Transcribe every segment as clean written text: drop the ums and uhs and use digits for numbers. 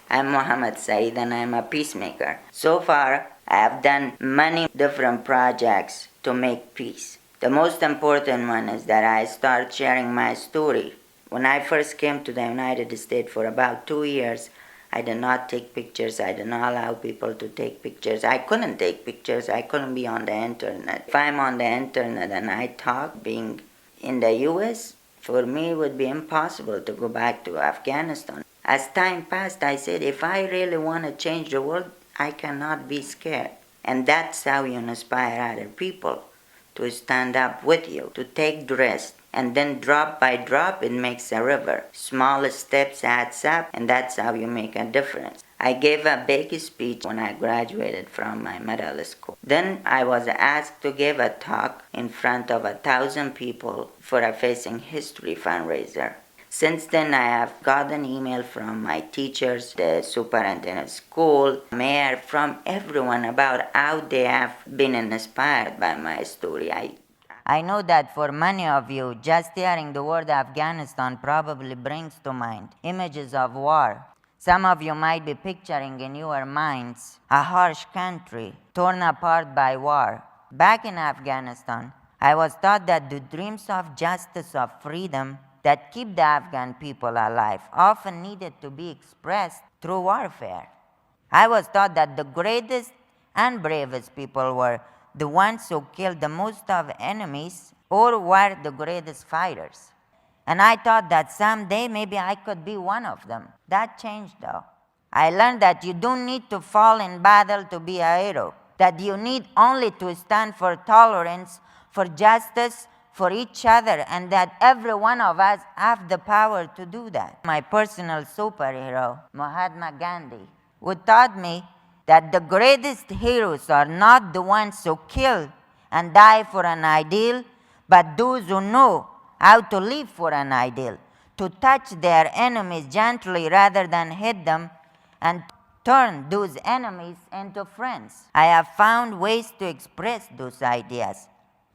I'm Mohammad Saeed and I'm a peacemaker. So far, I have done many different projects to make peace. The most important one is that I start sharing my story. When I first came to the United States for about 2 years, I did not take pictures. I did not allow people to take pictures. I couldn't take pictures. I couldn't be on the internet. If I'm on the internet and I talk, being in the US, for me it would be impossible to go back to Afghanistan. As time passed, I said, if I really want to change the world, I cannot be scared. And that's how you inspire other people to stand up with you, to take the risk. And then drop by drop, it makes a river. Small steps adds up, and that's how you make a difference. I gave a big speech when I graduated from my middle school. Then I was asked to give a talk in front of 1,000 people for a Facing History fundraiser. Since then, I have gotten email from my teachers, the superintendent of school, mayor, from everyone about how they have been inspired by my story. I know that for many of you, just hearing the word Afghanistan probably brings to mind images of war. Some of you might be picturing in your minds a harsh country torn apart by war. Back in Afghanistan, I was taught that the dreams of justice, of freedom, that keep the Afghan people alive often needed to be expressed through warfare. I was taught that the greatest and bravest people were the ones who killed the most of enemies or were the greatest fighters. And I thought that someday maybe I could be one of them. That changed though. I learned that you don't need to fall in battle to be a hero, that you need only to stand for tolerance, for justice, for each other, and that every one of us have the power to do that. My personal superhero, Mohammad Gandhi, who taught me that the greatest heroes are not the ones who kill and die for an ideal, but those who know how to live for an ideal, to touch their enemies gently rather than hit them, and turn those enemies into friends. I have found ways to express those ideas.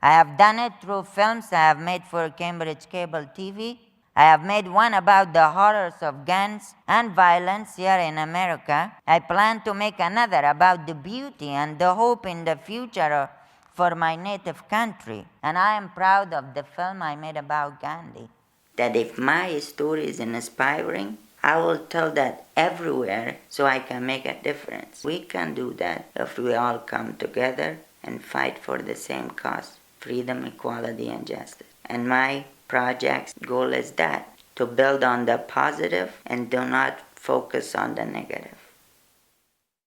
I have done it through films I have made for Cambridge Cable TV. I have made one about the horrors of guns and violence here in America. I plan to make another about the beauty and the hope in the future for my native country. And I am proud of the film I made about Gandhi. That if my story is inspiring, I will tell that everywhere so I can make a difference. We can do that if we all come together and fight for the same cause: freedom, equality, and justice. And my project's goal is that, to build on the positive and do not focus on the negative.